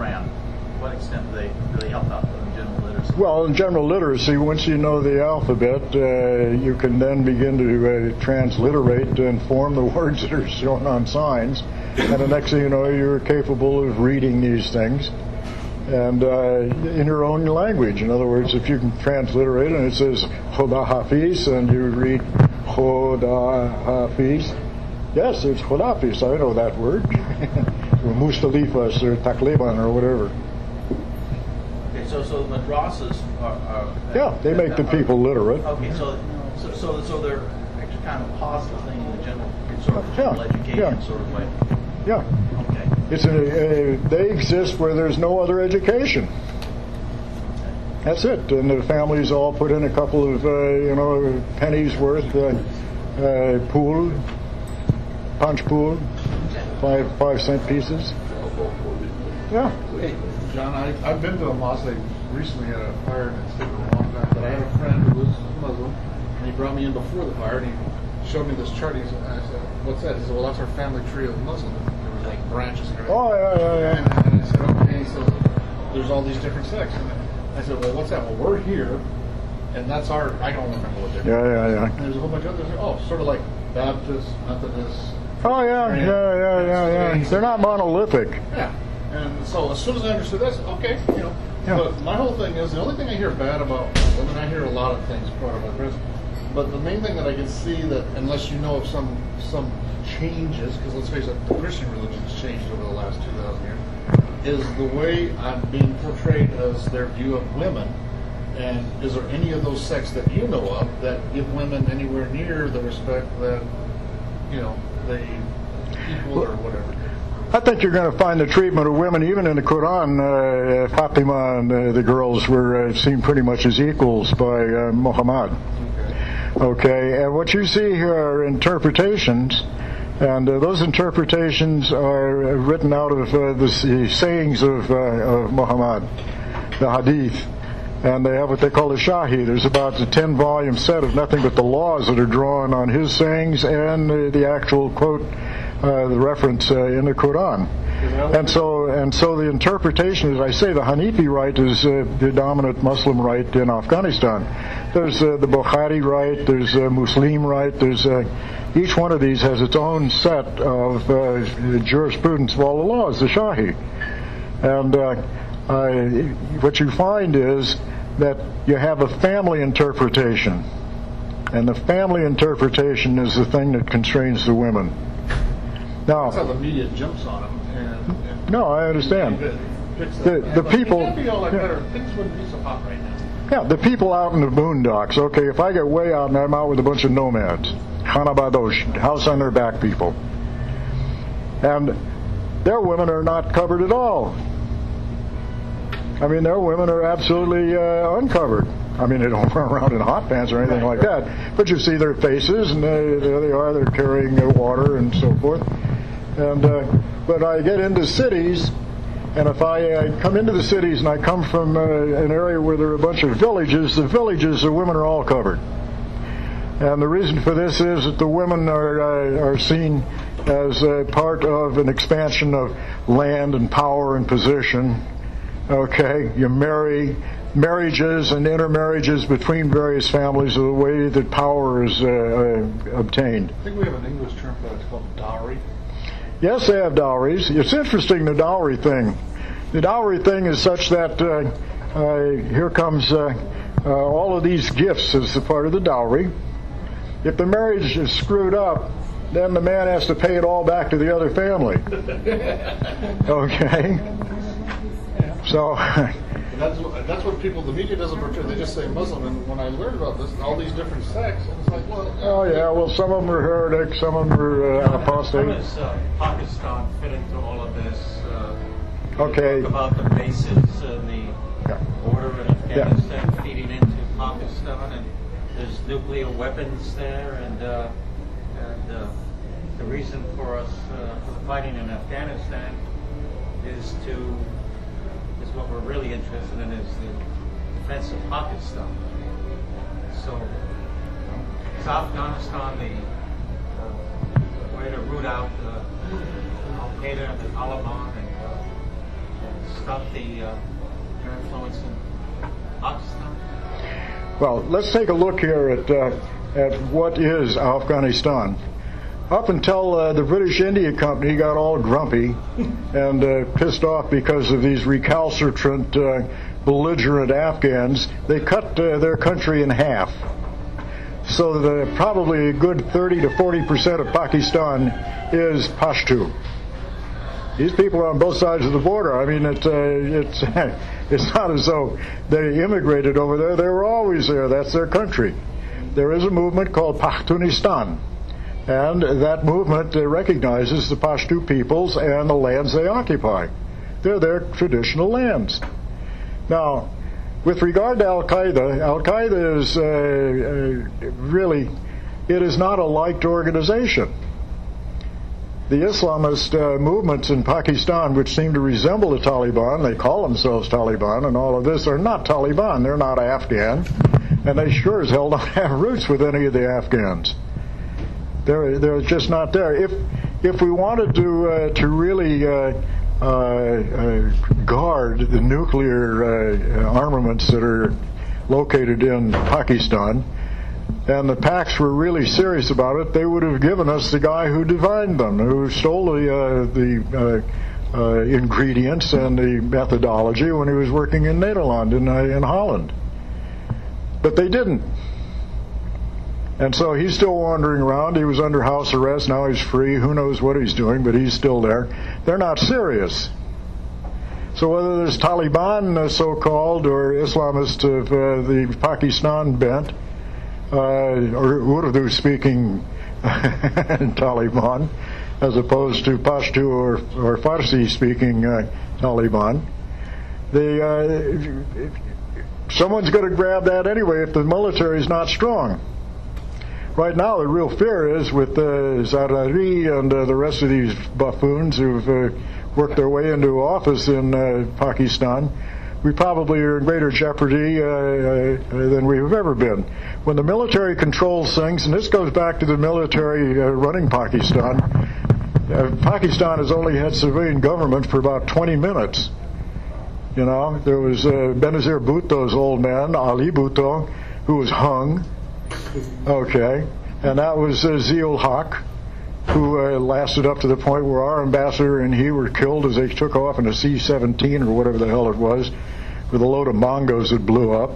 program, to what extent do they help out in general literacy? Well, in general literacy, once you know the alphabet, you can then begin to transliterate and form the words that are shown on signs. And the next thing you know, you're capable of reading these things. And in your own language. In other words, if you can transliterate and it says Khoda Hafiz and you read Khoda Hafiz, yes, it's Khoda Hafiz, I know that word. Or Mustalifas or Taqliban or whatever. Okay, so the madrasas are yeah, they make the people literate. Okay, so they're actually kind of a positive thing in the general sort of general education sort of way. Yeah. Okay. They exist where there's no other education. That's it. And the families all put in a couple of pennies worth pool, punch pool, 5 cent pieces. Yeah. Hey, John, I've been to a mosque. I recently had a fire and it's been a long time. But I had a friend who was Muslim, and he brought me in before the fire, and he showed me this chart. And I said, "What's that?" He said, "Well, that's our family tree of Muslim." Like branches and everything. Oh, yeah. And I said, okay, so there's all these different sects. And I said, well, what's that? Well, we're here, and that's our, I don't remember what they're Yeah. And there's a whole bunch of others. Sort of like Baptist, Methodist. Oh, yeah. They're not monolithic. Yeah. And so as soon as I understood this, okay, Yeah. But my whole thing is, the only thing I hear bad about women, I hear a lot of things part of my business, but the main thing that I can see that, unless you know of some changes, because let's face it, the Christian religion has changed over the last 2,000 years, is the way I'm being portrayed as their view of women. And is there any of those sects that you know of that give women anywhere near the respect that, they equal or whatever? I think you're going to find the treatment of women, even in the Quran, Fatima and the girls were seen pretty much as equals by Muhammad. Okay, and what you see here are interpretations. And those interpretations are written out of the sayings of Muhammad, the hadith. And they have what they call a shahi. There's about a 10-volume set of nothing but the laws that are drawn on his sayings and the actual quote, the reference in the Quran. And so the interpretation, as I say, the Hanifi rite is the dominant Muslim rite in Afghanistan. There's the Bukhari rite, there's Muslim rite, there's each one of these has its own set of jurisprudence of all the laws, the Shahi. And what you find is that you have a family interpretation. And the family interpretation is the thing that constrains the women. Now, that's how the media jumps on them. And no, I understand. The people. It can't be all that better. Things wouldn't be so hot right now. Yeah, the people out in the boondocks. Okay, if I get way out and I'm out with a bunch of nomads, Hanabadosh, house on their back people, and their women are not covered at all. I mean, their women are absolutely uncovered. I mean, they don't run around in hot pants or anything like that, but you see their faces, and there they are. They're carrying water and so forth. And but I get into cities. And if I come into the cities and I come from an area where there are a bunch of villages, the women are all covered. And the reason for this is that the women are seen as part of an expansion of land and power and position. Okay, you marriages and intermarriages between various families are the way that power is obtained. I think we have an English term for that. It's called dowry. Yes, they have dowries. It's interesting, the dowry thing. The dowry thing is such that here comes all of these gifts as a part of the dowry. If the marriage is screwed up, then the man has to pay it all back to the other family. Okay? So... That's what people, the media doesn't portray. They just say Muslim. And when I learned about this, all these different sects, it's like, well... Oh, yeah, well, some of them are heretics, some of them are apostate. How does Pakistan fit into all of this? Okay. Talk about the bases and the border in Afghanistan feeding into Pakistan, and there's nuclear weapons there, and the reason for us for the fighting in Afghanistan is what we're really interested in is the defense of Pakistan. So is Afghanistan the way to root out Al Qaeda and the Taliban and about their influence in Pakistan? Well, let's take a look here at what is Afghanistan. Up until the British India Company got all grumpy and pissed off because of these recalcitrant, belligerent Afghans, they cut their country in half. So that probably a good 30 to 40% of Pakistan is Pashto. These people are on both sides of the border. I mean, it's not as though they immigrated over there. They were always there. That's their country. There is a movement called Pashtunistan, and that movement recognizes the Pashto peoples and the lands they occupy. They're their traditional lands. Now, with regard to Al-Qaeda is really, it is not a liked organization. The Islamist movements in Pakistan, which seem to resemble the Taliban, they call themselves Taliban and all of this, are not Taliban. They're not Afghan. And they sure as hell don't have roots with any of the Afghans. They're just not there. If we wanted to really guard the nuclear armaments that are located in Pakistan, and the Pacs were really serious about it, they would have given us the guy who divined them, who stole the ingredients and the methodology when he was working in Nederland, in Holland. But they didn't. And so he's still wandering around. He was under house arrest. Now he's free. Who knows what he's doing, but he's still there. They're not serious. So whether there's Taliban, so-called, or Islamists of the Pakistan bent, or Urdu-speaking Taliban, as opposed to Pashto or Farsi-speaking Taliban, someone's going to grab that anyway if the military is not strong. Right now, the real fear is with Zardari and the rest of these buffoons who've worked their way into office in Pakistan. We probably are in greater jeopardy than we have ever been. When the military controls things, and this goes back to the military running Pakistan, Pakistan has only had civilian government for about 20 minutes. You know, there was Benazir Bhutto's old man, Ali Bhutto, who was hung. Okay, and that was Ziaul Haq, who lasted up to the point where our ambassador and he were killed as they took off in a C-17 or whatever the hell it was, with a load of Mongos that blew up.